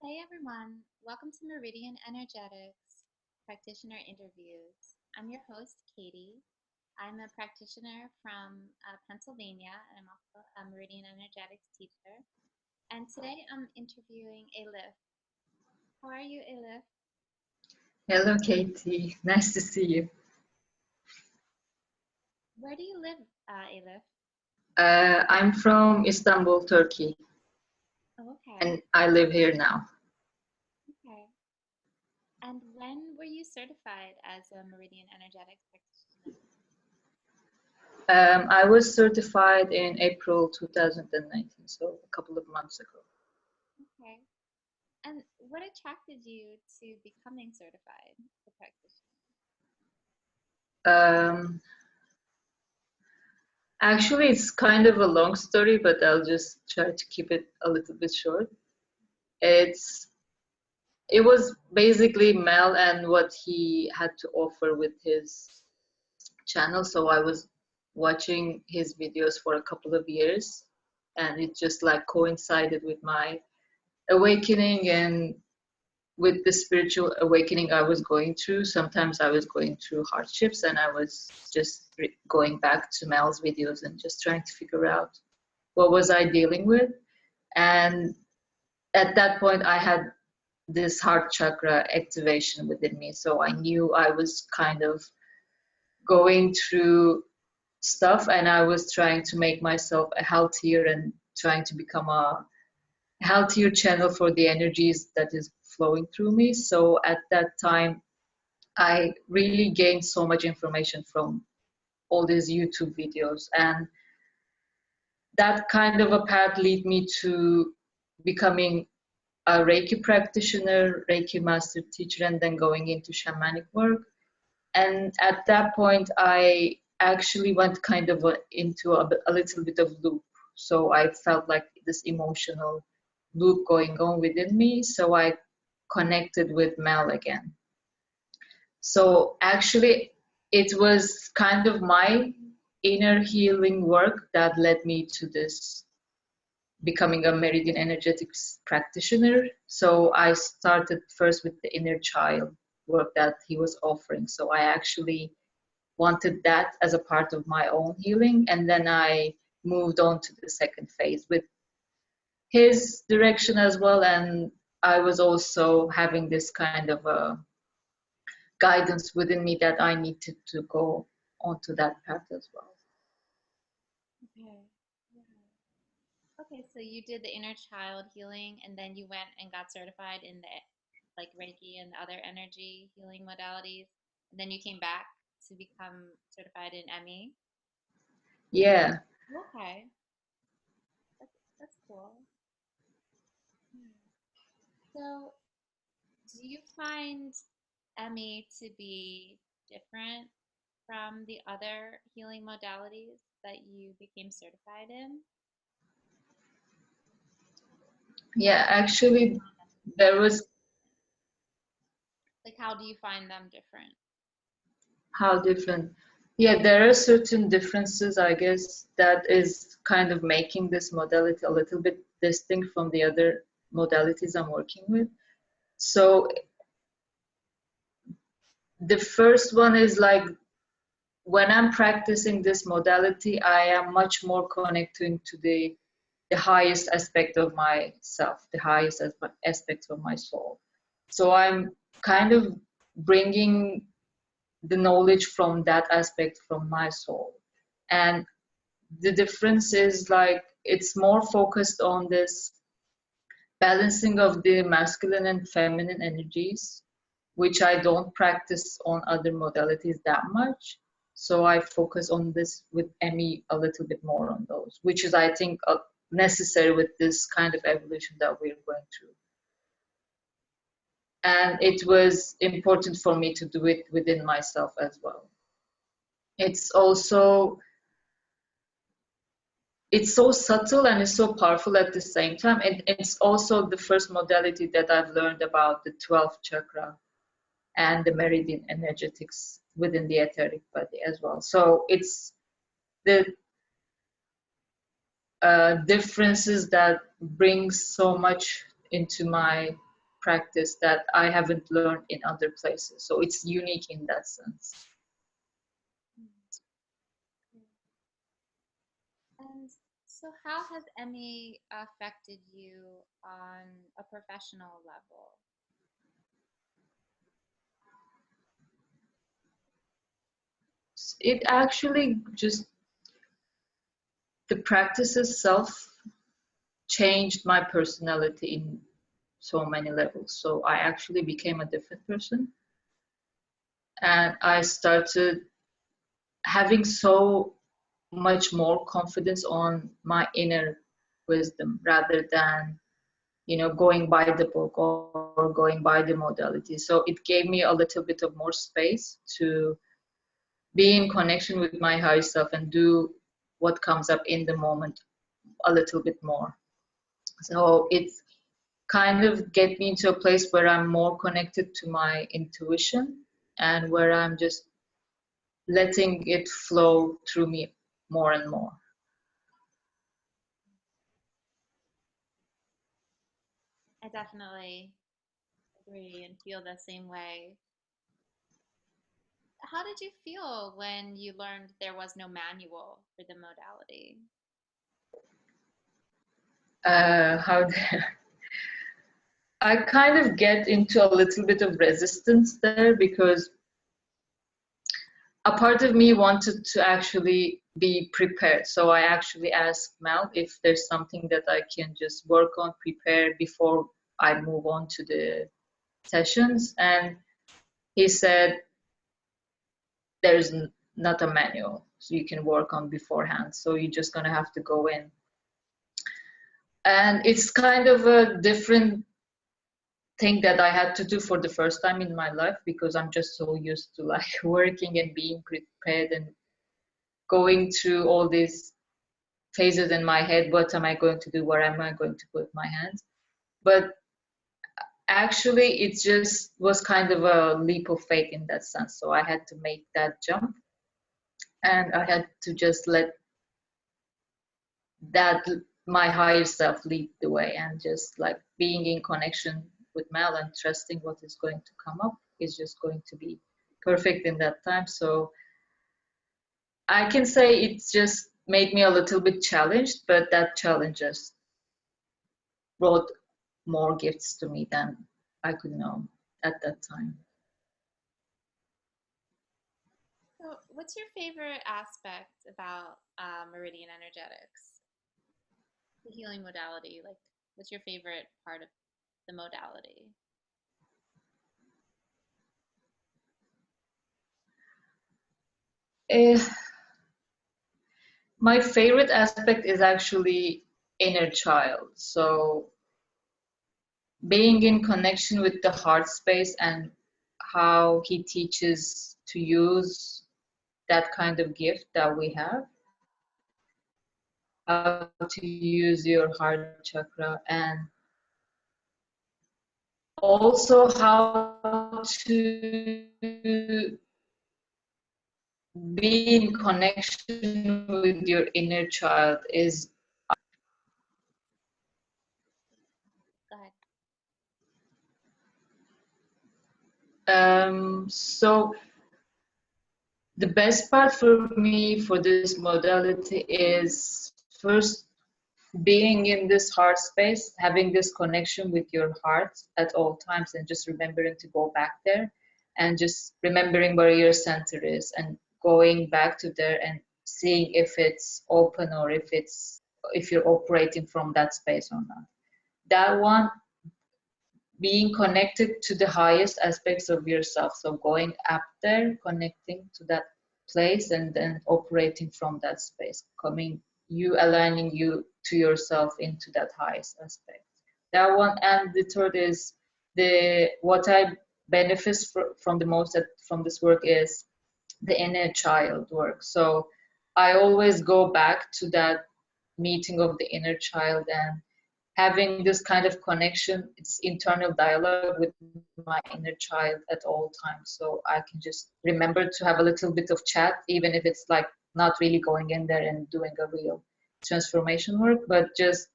Hey everyone, welcome to Meridian Energetics Practitioner Interviews. I'm your host, Katie. I'm a practitioner from Pennsylvania, and I'm also a Meridian Energetics teacher. And today I'm interviewing Elif. How are you, Elif? Hello, Katie. Nice to see you. Where do you live, Elif? I'm from Istanbul, Turkey, Oh, okay, and I live here now. okay. And when were you certified as a Meridian Energetics practitioner? I was certified in April 2019, so a couple of months ago. Okay. And what attracted you to becoming certified as a practitioner? Um, Actually, it's kind of a long story, but I'll just try to keep it a little bit short. It's it was basically Mel and what he had to offer with his channel. So I was watching his videos for a couple of years, and it just like coincided with my awakening and with the spiritual awakening I was going through. Sometimes I was going through hardships, and I was just going back to Mel's videos and just trying to figure out what was I dealing with. And at that point, I had this heart chakra activation within me, so I knew I was kind of going through stuff, and I was trying to make myself a healthier and trying to become a healthier channel for the energies that is flowing through me. So at that time, I really gained so much information from all these YouTube videos, and that kind of a path led me to becoming a Reiki practitioner, Reiki master teacher, and then going into shamanic work. And at that point, I actually went kind of into a little bit of loop. So I felt like this emotional loop going on within me. So I connected with Mel again. So actually, it was kind of my inner healing work that led me to this becoming a Meridian Energetics practitioner. So I started first with the inner child work that he was offering. So I actually wanted that as a part of my own healing. And then I moved on to the second phase with his direction as well. And I was also having this kind of a guidance within me that I needed to go onto that path as well. Okay. Yeah. Okay, so you did the inner child healing and then you went and got certified in the like Reiki and other energy healing modalities. And then you came back to become certified in ME. Yeah, Okay. That's cool. Hmm. So, do you find ME to be different from the other healing modalities that you became certified in? yeah, How do you actually, find them there was like how do you find them different? how different. Yeah, there are certain differences, I guess, that is kind of making this modality a little bit distinct from the other modalities I'm working with. So the first one is like when I'm practicing this modality, I am much more connecting to the highest aspect of myself, the highest aspect of my soul. So I'm kind of bringing the knowledge from that aspect from my soul. And the difference is like it's more focused on this balancing of the masculine and feminine energies, which I don't practice on other modalities that much. So I focus on this with ME a little bit more on those, which is, I think, necessary with this kind of evolution that we're going through. And it was important for me to do it within myself as well. It's also it's so subtle and it's so powerful at the same time. And it's also the first modality that I've learned about the 12th chakra and the meridian energetics within the etheric body as well. So it's the differences that brings so much into my practice that I haven't learned in other places. So it's unique in that sense. And so, how has ME affected you on a professional level? It actually just, the practice itself changed my personality in so many levels. So I actually became a different person, and I started having so much more confidence on my inner wisdom rather than, going by the book or going by the modality. So it gave me a little bit of more space to be in connection with my higher self and do what comes up in the moment a little bit more. So it's kind of get me into a place where I'm more connected to my intuition and where I'm just letting it flow through me more and more. I definitely agree and feel the same way. How did you feel when you learned there was no manual for the modality? How I kind of get into a little bit of resistance there because a part of me wanted to actually be prepared. So I actually asked Mel if there's something that I can just work on, prepare before I move on to the sessions. And he said, there's not a manual, so you can work on beforehand. So you're just gonna have to go in. And it's kind of a different thing that I had to do for the first time in my life because I'm just so used to like working and being prepared and going through all these phases in my head. What am I going to do? Where am I going to put my hands? But actually, it just was kind of a leap of faith in that sense. So I had to make that jump and I had to just let that my higher self lead the way and just like being in connection with Mel and trusting what is going to come up is just going to be perfect in that time. So I can say it's just made me a little bit challenged, but that challenge just brought more gifts to me than I could know at that time. So, what's your favorite aspect about Meridian Energetics, the healing modality? Like, what's your favorite part of the modality? Eh, my favorite aspect is actually inner child. So being in connection with the heart space and how he teaches to use that kind of gift that we have, how to use your heart chakra, and also how to be in connection with your inner child is Go ahead. so the best part for me for this modality is first being in this heart space, having this connection with your heart at all times, and just remembering to go back there and just remembering where your center is and going back to there and seeing if it's open or if you're operating from that space or not. That one, being connected to the highest aspects of yourself. So going up there, connecting to that place and then operating from that space, coming, you aligning you to yourself into that highest aspect. That one. And the third is what I benefit from the most from this work is the inner child work. So I always go back to that meeting of the inner child and having this kind of connection, it's internal dialogue with my inner child at all times. So I can just remember to have a little bit of chat, even if it's like not really going in there and doing a real transformation work, but just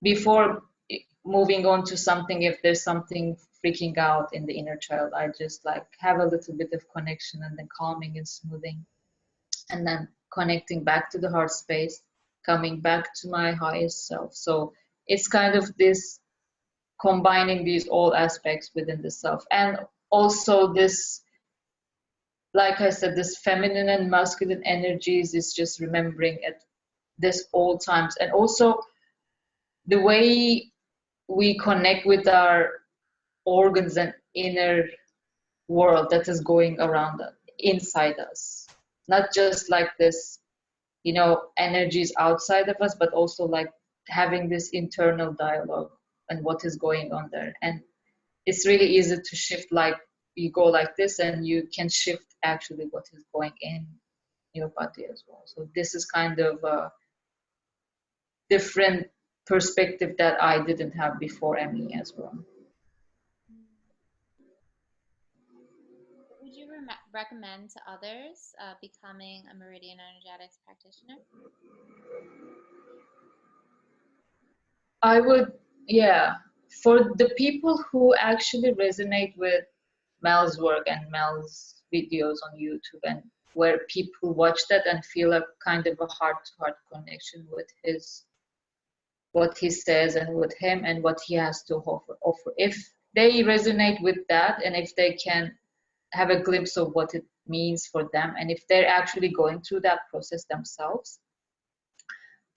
before moving on to something, if there's something freaking out in the inner child, I just like have a little bit of connection and then calming and smoothing, and then connecting back to the heart space, coming back to my highest self. So it's kind of this combining these all aspects within the self. And also this, like I said, this feminine and masculine energies is just remembering at this all times. And also the way we connect with our organs and inner world that is going around us, inside us, not just like this, you know, energies outside of us, but also like having this internal dialogue and what is going on there. And it's really easy to shift, like you go like this and you can shift actually what is going in your body as well. So this is kind of a different perspective that I didn't have before ME as well. Would you recommend to others becoming a Meridian Energetics practitioner? I would, yeah, for the people who actually resonate with Mel's work and Mel's videos on YouTube, and where people watch that and feel a kind of a heart-to-heart connection with his, what he says and with him and what he has to offer. If they resonate with that, and if they can have a glimpse of what it means for them, and if they're actually going through that process themselves,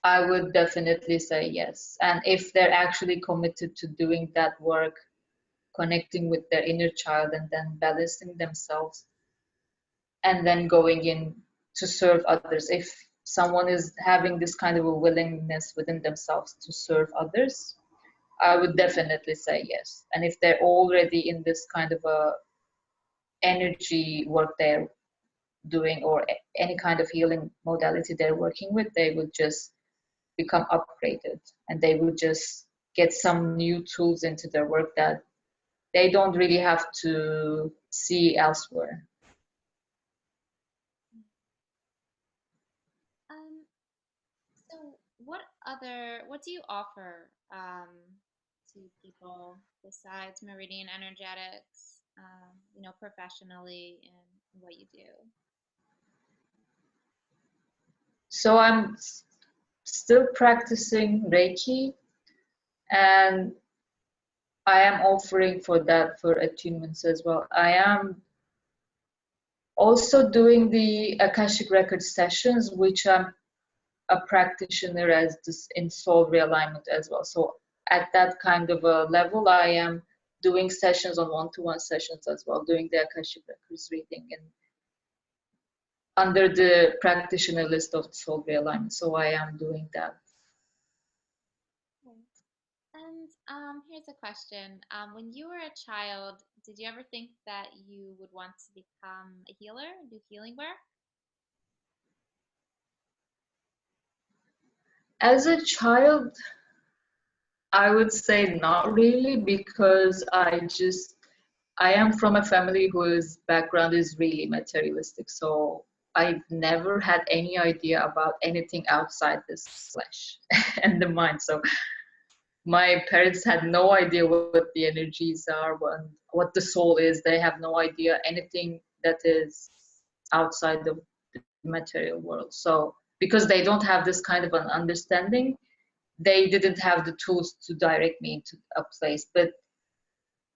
I would definitely say yes. And if they're actually committed to doing that work, connecting with their inner child and then balancing themselves, and then going in to serve others, if someone is having this kind of a willingness within themselves to serve others, I would definitely say yes. And if they're already in this kind of a energy work they're doing, or any kind of healing modality they're working with, they would just become upgraded, and they would just get some new tools into their work that they don't really have to see elsewhere. Um, so what do you offer to people besides Meridian Energetics, professionally in what you do? So I'm still practicing Reiki, and I am offering for that for attunements as well. I am also doing the Akashic Record sessions, which I'm a practitioner as this in soul realignment as well. So at that kind of a level, I am doing sessions on one-to-one sessions as well, doing the Akashic Records reading and under the practitioner list of soul realignment. So I am doing that. Okay. And here's a question. When you were a child, did you ever think that you would want to become a healer, do healing work? As a child, I would say not really, because I am from a family whose background is really materialistic. So I've never had any idea about anything outside this flesh and the mind. So my parents had no idea what the energies are, what the soul is. They have no idea anything that is outside of the material world. So because they don't have this kind of an understanding, they didn't have the tools to direct me into a place. But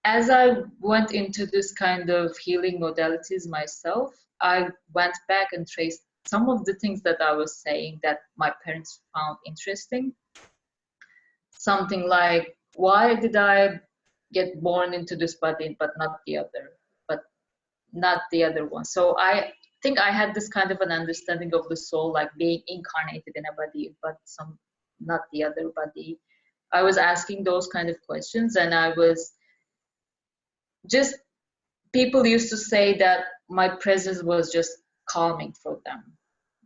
as I went into this kind of healing modalities myself, I went back and traced some of the things that I was saying that my parents found interesting. Something like, why did I get born into this body but not the other, but not the other one? So I think I had this kind of an understanding of the soul, like being incarnated in a body, but some not the other body. I was asking those kind of questions, and I was just, people used to say that my presence was just calming for them.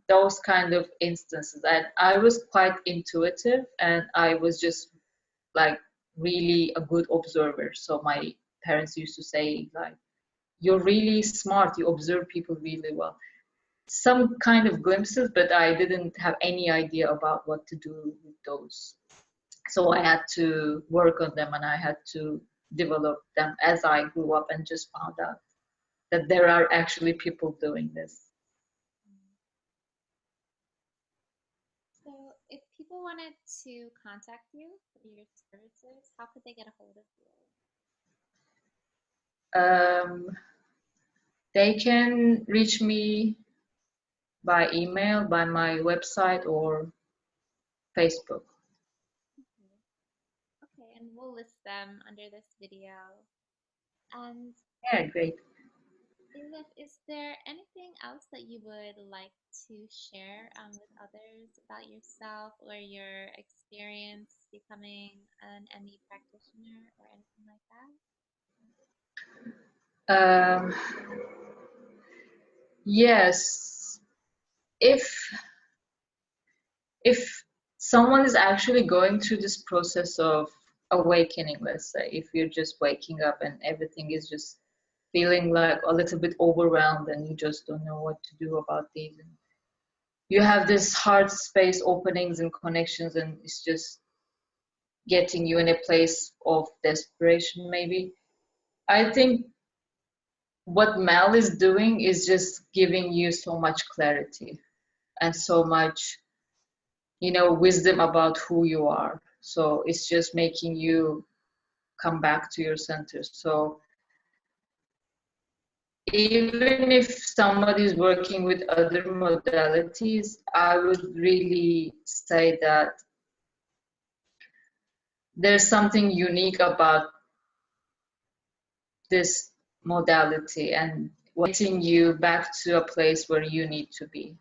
Those kind of instances. And I was quite intuitive, and I was just like really a good observer. So my parents used to say like, you're really smart, you observe people really well. Some kind of glimpses, but I didn't have any idea about what to do with those. So I had to work on them and I had to develop them as I grew up and just found out that there are actually people doing this. So, if people wanted to contact you for your services, how could they get a hold of you? Um, they can reach me by email, by my website, or Facebook. Okay. Okay, and we'll list them under this video. And Yeah, great. Elif, is there anything else that you would like to share with others about yourself or your experience becoming an ME practitioner or anything like that? Um, yes, if if someone is actually going through this process of awakening, let's say, if you're just waking up and everything is just feeling like a little bit overwhelmed and you just don't know what to do about these, and you have this heart space openings and connections, and it's just getting you in a place of desperation, maybe. I think what Mel is doing is just giving you so much clarity and so much, wisdom about who you are. So it's just making you come back to your center. So even if somebody is working with other modalities, I would really say that there's something unique about this modality and getting you back to a place where you need to be.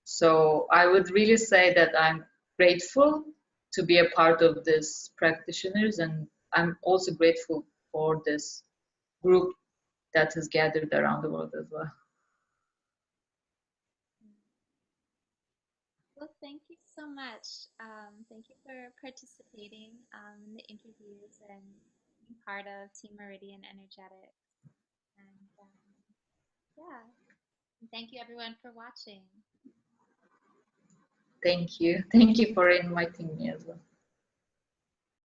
So I would really say that I'm grateful to be a part of this practitioners, and I'm also grateful for this group that has gathered around the world as well. Well, thank you so much. Thank you for participating in the interviews and being part of Team Meridian Energetics. And yeah, and thank you everyone for watching. Thank you. Thank you for inviting me as well.